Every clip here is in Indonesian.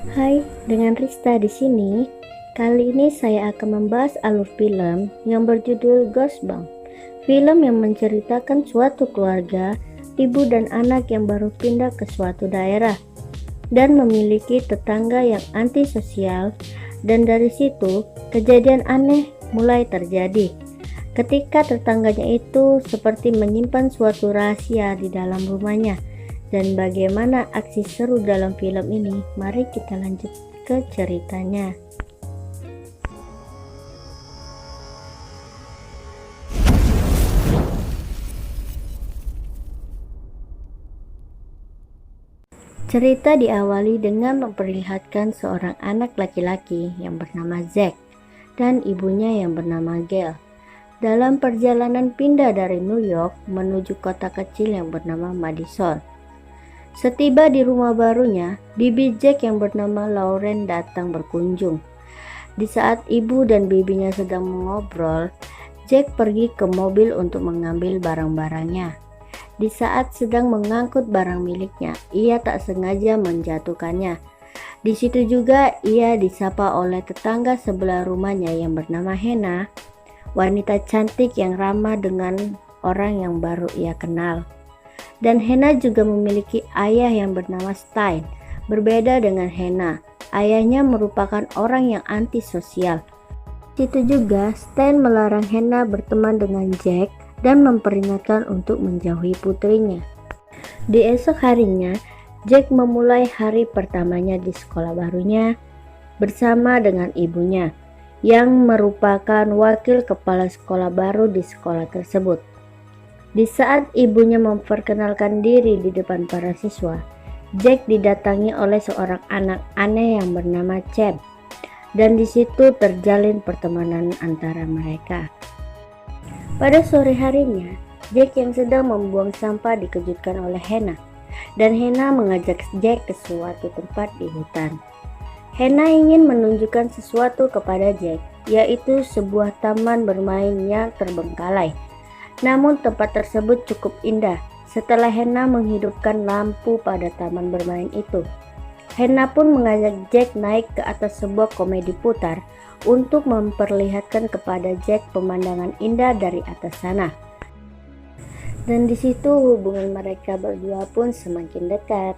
Hai, dengan Rista di sini. Kali ini saya akan membahas alur film yang berjudul Ghostbound. Film yang menceritakan suatu keluarga, ibu dan anak yang baru pindah ke suatu daerah dan memiliki tetangga yang antisosial, dan dari situ kejadian aneh mulai terjadi. Ketika tetangganya itu seperti menyimpan suatu rahasia di dalam rumahnya. Dan bagaimana aksi seru dalam film ini? Mari kita lanjut ke ceritanya. Cerita diawali dengan memperlihatkan seorang anak laki-laki yang bernama Zack dan ibunya yang bernama Gail dalam perjalanan pindah dari New York menuju kota kecil yang bernama Madison. Setiba di rumah barunya, bibi Jack yang bernama Lauren datang berkunjung. Di saat ibu dan bibinya sedang mengobrol, Jack pergi ke mobil untuk mengambil barang-barangnya. Di saat sedang mengangkut barang miliknya, ia tak sengaja menjatuhkannya. Di situ juga ia disapa oleh tetangga sebelah rumahnya yang bernama Hannah, wanita cantik yang ramah dengan orang yang baru ia kenal. Dan Hannah juga memiliki ayah yang bernama Stein. Berbeda dengan Hannah, ayahnya merupakan orang yang antisosial. Situ juga Stein melarang Hannah berteman dengan Jack dan memperingatkan untuk menjauhi putrinya. Di esok harinya, Jack memulai hari pertamanya di sekolah barunya bersama dengan ibunya, yang merupakan wakil kepala sekolah baru di sekolah tersebut. Di saat ibunya memperkenalkan diri di depan para siswa, Jack didatangi oleh seorang anak aneh yang bernama Chad, dan di situ terjalin pertemanan antara mereka. Pada sore harinya, Jack yang sedang membuang sampah dikejutkan oleh Hannah, dan Hannah mengajak Jack ke suatu tempat di hutan. Hannah ingin menunjukkan sesuatu kepada Jack, yaitu sebuah taman bermain yang terbengkalai. Namun tempat tersebut cukup indah. Setelah Hannah menghidupkan lampu pada taman bermain itu, Hannah pun mengajak Jack naik ke atas sebuah komedi putar untuk memperlihatkan kepada Jack pemandangan indah dari atas sana. Dan di situ hubungan mereka berdua pun semakin dekat.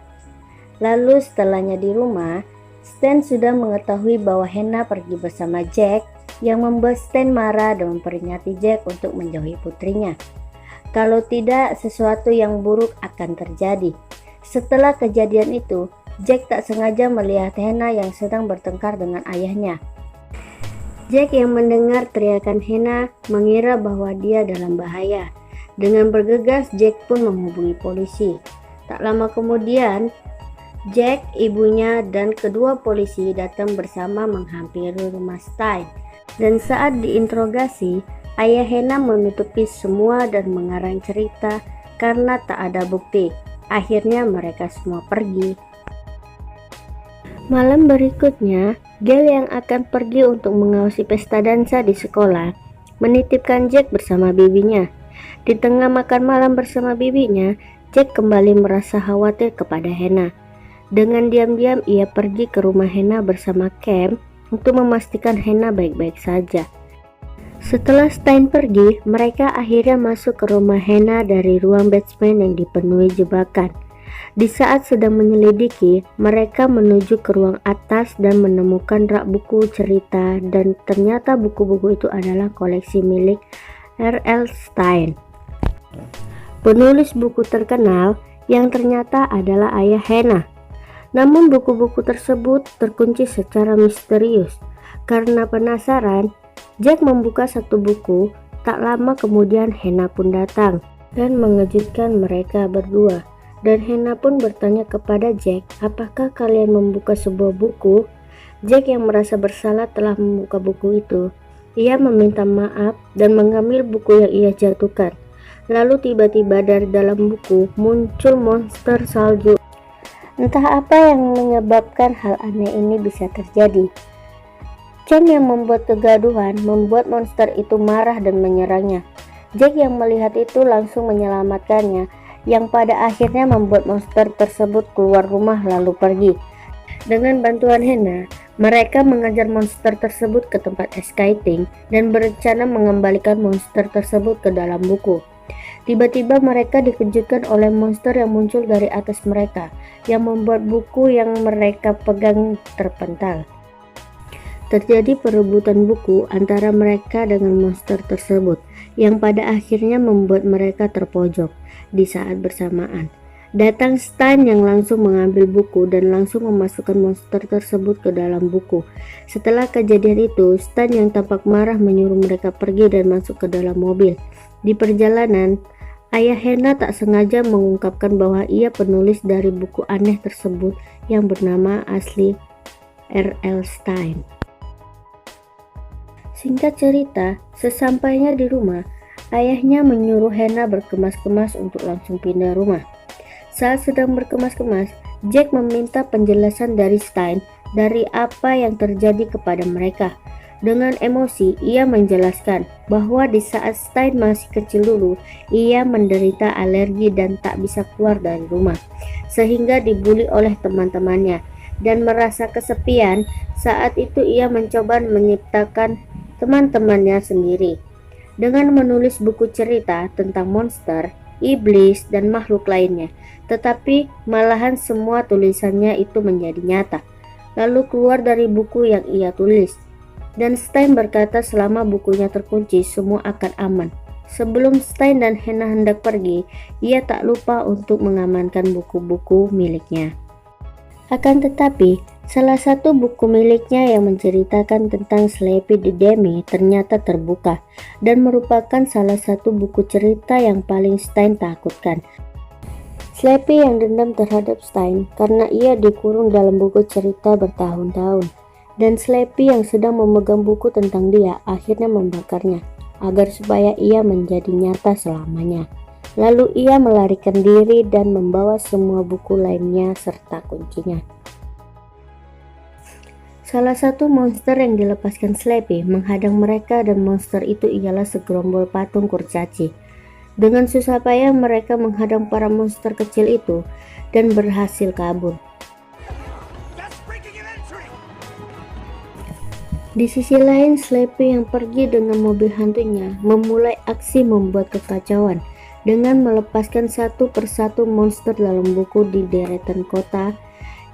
Lalu setelahnya di rumah, Stan sudah mengetahui bahwa Hannah pergi bersama Jack, yang membuat Stan marah dan memperingati Jack untuk menjauhi putrinya. Kalau tidak, sesuatu yang buruk akan terjadi. Setelah kejadian itu, Jack tak sengaja melihat Hannah yang sedang bertengkar dengan ayahnya. Jack yang mendengar teriakan Hannah mengira bahwa dia dalam bahaya. Dengan bergegas, Jack pun menghubungi polisi. Tak lama kemudian, Jack, ibunya, dan kedua polisi datang bersama menghampiri rumah Stein. Dan saat diinterogasi, ayah Hannah menutupi semua dan mengarang cerita karena tak ada bukti. Akhirnya mereka semua pergi. Malam berikutnya, Gail yang akan pergi untuk mengawasi pesta dansa di sekolah menitipkan Jack bersama bibinya. Di tengah makan malam bersama bibinya, Jack kembali merasa khawatir kepada Hannah. Dengan diam-diam ia pergi ke rumah Hannah bersama Cam untuk memastikan Hannah baik-baik saja. Setelah Stein pergi, mereka akhirnya masuk ke rumah Hannah dari ruang basement yang dipenuhi jebakan. Di saat sedang menyelidiki, mereka menuju ke ruang atas dan menemukan rak buku cerita, dan ternyata buku-buku itu adalah koleksi milik R.L. Stein, penulis buku terkenal yang ternyata adalah ayah Hannah. Namun buku-buku tersebut terkunci secara misterius. Karena penasaran, Jack membuka satu buku. Tak lama kemudian Hannah pun datang dan mengejutkan mereka berdua. Dan Hannah pun bertanya kepada Jack, apakah kalian membuka sebuah buku? Jack yang merasa bersalah telah membuka buku itu. Ia meminta maaf dan mengambil buku yang ia jatuhkan. Lalu tiba-tiba dari dalam buku muncul monster salju. Entah apa yang menyebabkan hal aneh ini bisa terjadi. Cam yang membuat kegaduhan membuat monster itu marah dan menyerangnya. Jack yang melihat itu langsung menyelamatkannya, yang pada akhirnya membuat monster tersebut keluar rumah lalu pergi. Dengan bantuan Hena, mereka mengajar monster tersebut ke tempat skating dan berencana mengembalikan monster tersebut ke dalam buku. Tiba-tiba mereka dikejutkan oleh monster yang muncul dari atas mereka, yang membuat buku yang mereka pegang terpental. Terjadi perebutan buku antara mereka dengan monster tersebut, yang pada akhirnya membuat mereka terpojok. Di saat bersamaan, datang Stein yang langsung mengambil buku dan langsung memasukkan monster tersebut ke dalam buku. Setelah kejadian itu, Stein yang tampak marah menyuruh mereka pergi dan masuk ke dalam mobil. Di perjalanan, ayah Hena tak sengaja mengungkapkan bahwa ia penulis dari buku aneh tersebut yang bernama asli R.L. Stein. Singkat cerita, sesampainya di rumah, ayahnya menyuruh Hena berkemas-kemas untuk langsung pindah rumah. Saat sedang berkemas-kemas, Jack meminta penjelasan dari Stein dari apa yang terjadi kepada mereka. Dengan emosi, ia menjelaskan bahwa di saat Stein masih kecil dulu, ia menderita alergi dan tak bisa keluar dari rumah, sehingga dibully oleh teman-temannya dan merasa kesepian. Saat itu ia mencoba menciptakan teman-temannya sendiri dengan menulis buku cerita tentang monster, iblis, dan makhluk lainnya. Tetapi malahan semua tulisannya itu menjadi nyata, lalu keluar dari buku yang ia tulis. Dan Stein berkata selama bukunya terkunci, semua akan aman. Sebelum Stein dan Hena hendak pergi, ia tak lupa untuk mengamankan buku-buku miliknya. Akan tetapi, salah satu buku miliknya yang menceritakan tentang Sleepy the Demi ternyata terbuka dan merupakan salah satu buku cerita yang paling Stein takutkan. Sleepy yang dendam terhadap Stein karena ia dikurung dalam buku cerita bertahun-tahun, dan Sleepy yang sedang memegang buku tentang dia akhirnya membakarnya agar supaya ia menjadi nyata selamanya. Lalu ia melarikan diri dan membawa semua buku lainnya serta kuncinya. Salah satu monster yang dilepaskan Sleepy menghadang mereka, dan monster itu ialah segerombol patung kurcaci. Dengan susah payah mereka menghadang para monster kecil itu dan berhasil kabur. Di sisi lain, Sleepy yang pergi dengan mobil hantunya memulai aksi membuat kekacauan dengan melepaskan satu persatu monster dalam buku di deretan kota,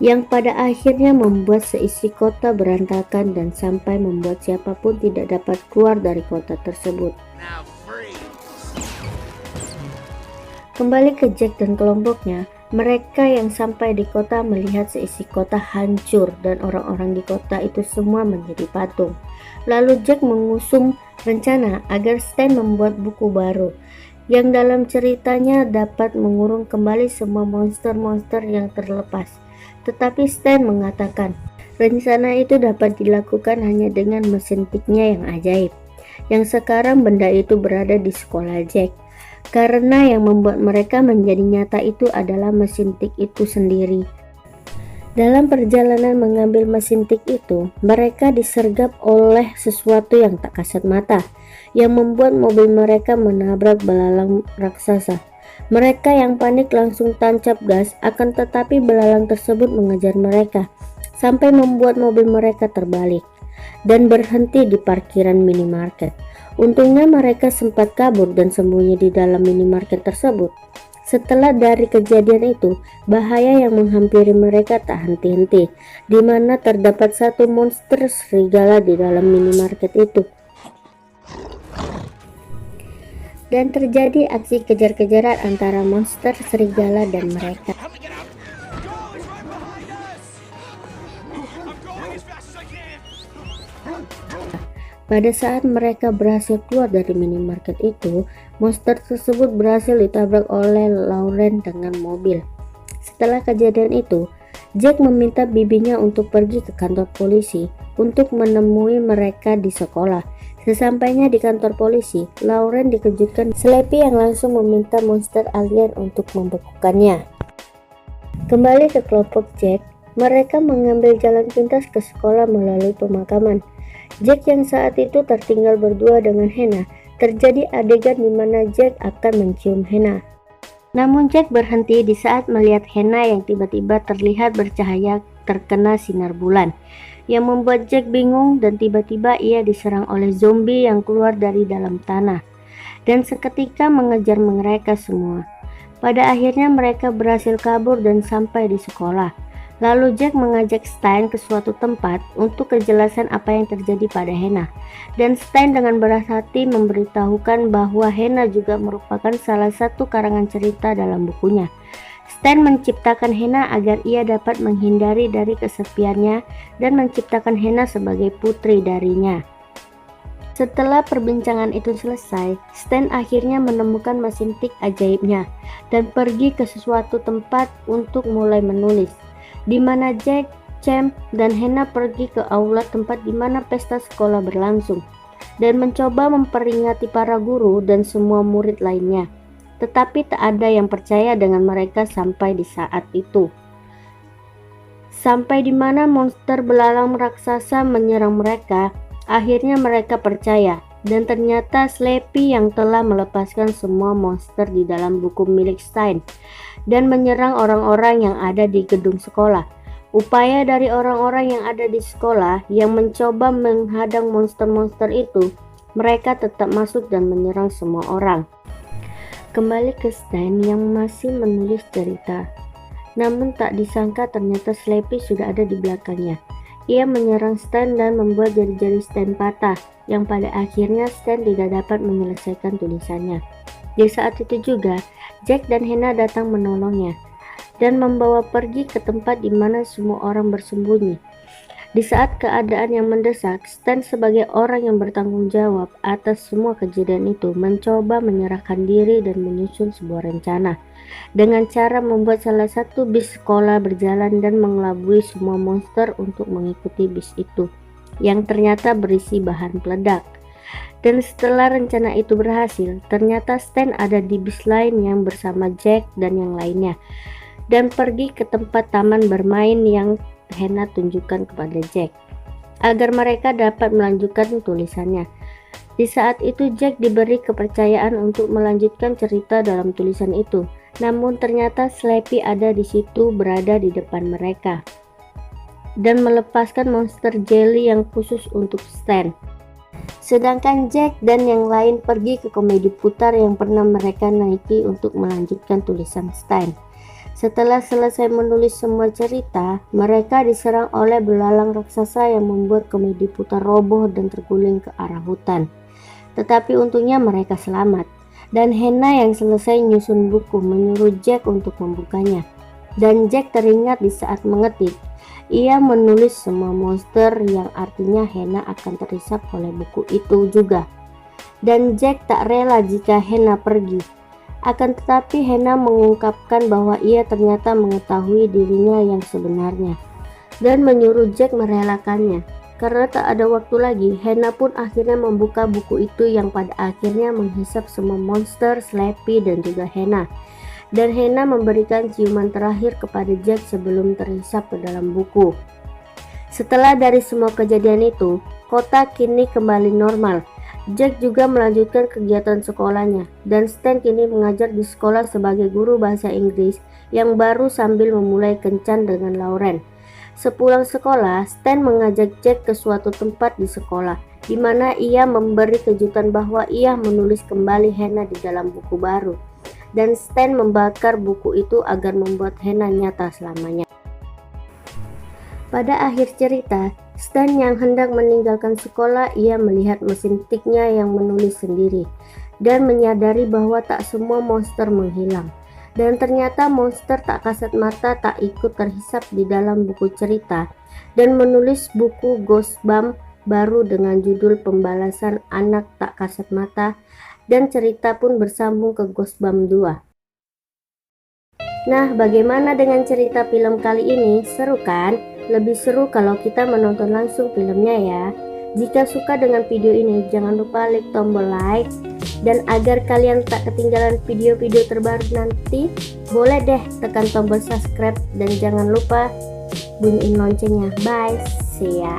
yang pada akhirnya membuat seisi kota berantakan dan sampai membuat siapapun tidak dapat keluar dari kota tersebut. Kembali ke Jack dan kelompoknya, mereka yang sampai di kota melihat seisi kota hancur dan orang-orang di kota itu semua menjadi patung. Lalu Jack mengusung rencana agar Stein membuat buku baru yang dalam ceritanya dapat mengurung kembali semua monster-monster yang terlepas. Tetapi Stein mengatakan rencana itu dapat dilakukan hanya dengan mesin tiknya yang ajaib, yang sekarang benda itu berada di sekolah Jack, karena yang membuat mereka menjadi nyata itu adalah mesin tik itu sendiri. Dalam perjalanan mengambil mesin tik itu, mereka disergap oleh sesuatu yang tak kasat mata, yang membuat mobil mereka menabrak belalang raksasa. Mereka yang panik langsung tancap gas, akan tetapi belalang tersebut mengejar mereka sampai membuat mobil mereka terbalik dan berhenti di parkiran minimarket. Untungnya mereka sempat kabur dan sembunyi di dalam minimarket tersebut. Setelah dari kejadian itu, bahaya yang menghampiri mereka tak henti-henti, di mana terdapat satu monster serigala di dalam minimarket itu. Dan terjadi aksi kejar-kejaran antara monster serigala dan mereka. Pada saat mereka berhasil keluar dari minimarket itu, monster tersebut berhasil ditabrak oleh Lauren dengan mobil. Setelah kejadian itu, Jack meminta bibinya untuk pergi ke kantor polisi untuk menemui mereka di sekolah. Sesampainya di kantor polisi, Lauren dikejutkan Sleepy yang langsung meminta monster alien untuk membekukannya. Kembali ke kelompok Jack, mereka mengambil jalan pintas ke sekolah melalui pemakaman. Jack yang saat itu tertinggal berdua dengan Hena. Terjadi adegan di mana Jack akan mencium Hena. Namun Jack berhenti di saat melihat Hena yang tiba-tiba terlihat bercahaya terkena sinar bulan, yang membuat Jack bingung dan tiba-tiba ia diserang oleh zombie yang keluar dari dalam tanah dan seketika mengejar mereka semua. Pada akhirnya mereka berhasil kabur dan sampai di sekolah. Lalu Jack mengajak Stein ke suatu tempat untuk kejelasan apa yang terjadi pada Hannah. Dan Stein dengan berat hati memberitahukan bahwa Hannah juga merupakan salah satu karangan cerita dalam bukunya. Stein menciptakan Hannah agar ia dapat menghindari dari kesepiannya dan menciptakan Hannah sebagai putri darinya. Setelah perbincangan itu selesai, Stein akhirnya menemukan mesin tik ajaibnya dan pergi ke sesuatu tempat untuk mulai menulis, di mana Jack, Champ, dan Hannah pergi ke aula tempat di mana pesta sekolah berlangsung dan mencoba memperingati para guru dan semua murid lainnya. Tetapi tak ada yang percaya dengan mereka sampai di saat itu. Sampai di mana monster belalang raksasa menyerang mereka, akhirnya mereka percaya, dan ternyata Slappy yang telah melepaskan semua monster di dalam buku milik Stein dan menyerang orang-orang yang ada di gedung sekolah. Upaya dari orang-orang yang ada di sekolah yang mencoba menghadang monster-monster itu, mereka tetap masuk dan menyerang semua orang. Kembali ke Stein yang masih menulis cerita. Namun tak disangka ternyata Slappy sudah ada di belakangnya. Ia menyerang Stein dan membuat jari-jari Stein patah, yang pada akhirnya Stein tidak dapat menyelesaikan tulisannya. Di saat itu juga, Jack dan Hannah datang menolongnya dan membawa pergi ke tempat di mana semua orang bersembunyi. Di saat keadaan yang mendesak, Stein sebagai orang yang bertanggung jawab atas semua kejadian itu mencoba menyerahkan diri dan menyusun sebuah rencana dengan cara membuat salah satu bis sekolah berjalan dan mengelabui semua monster untuk mengikuti bis itu yang ternyata berisi bahan peledak. Dan setelah rencana itu berhasil, ternyata Stein ada di bis lain yang bersama Jack dan yang lainnya dan pergi ke tempat taman bermain yang Hannah tunjukkan kepada Jack agar mereka dapat melanjutkan tulisannya. Di saat itu Jack diberi kepercayaan untuk melanjutkan cerita dalam tulisan itu, namun ternyata Slappy ada di situ berada di depan mereka dan melepaskan monster jelly yang khusus untuk Stein. Sedangkan Jack dan yang lain pergi ke komedi putar yang pernah mereka naiki untuk melanjutkan tulisan Stein. Setelah selesai menulis semua cerita, mereka diserang oleh belalang raksasa yang membuat komedi putar roboh dan terguling ke arah hutan. Tetapi untungnya mereka selamat, dan Hannah yang selesai nyusun buku menyuruh Jack untuk membukanya. Dan Jack teringat di saat mengetik, ia menulis semua monster yang artinya Hannah akan terhisap oleh buku itu juga. Dan Jack tak rela jika Hannah pergi. Akan tetapi Hannah mengungkapkan bahwa ia ternyata mengetahui dirinya yang sebenarnya dan menyuruh Jack merelakannya. Karena tak ada waktu lagi, Hannah pun akhirnya membuka buku itu yang pada akhirnya menghisap semua monster, Slappy, dan juga Hannah. Dan Hannah memberikan ciuman terakhir kepada Jack sebelum terhisap ke dalam buku. Setelah dari semua kejadian itu, kota kini kembali normal. Jack juga melanjutkan kegiatan sekolahnya, dan Stein kini mengajar di sekolah sebagai guru bahasa Inggris yang baru sambil memulai kencan dengan Lauren. Sepulang sekolah, Stein mengajak Jack ke suatu tempat di sekolah, di mana ia memberi kejutan bahwa ia menulis kembali Hannah di dalam buku baru, dan Stein membakar buku itu agar membuat Hannah nyata selamanya. Pada akhir cerita, Stein yang hendak meninggalkan sekolah, ia melihat mesin tiknya yang menulis sendiri dan menyadari bahwa tak semua monster menghilang. Dan ternyata monster tak kasat mata tak ikut terhisap di dalam buku cerita dan menulis buku Ghostbump baru dengan judul Pembalasan Anak Tak Kasat Mata, dan cerita pun bersambung ke Ghostbump 2. Nah, bagaimana dengan cerita film kali ini? Seru kan? Lebih seru kalau kita menonton langsung filmnya ya. Jika suka dengan video ini, jangan lupa klik tombol like. Dan agar kalian tak ketinggalan video-video terbaru nanti, boleh deh tekan tombol subscribe dan jangan lupa bunyiin loncengnya. Bye, see ya.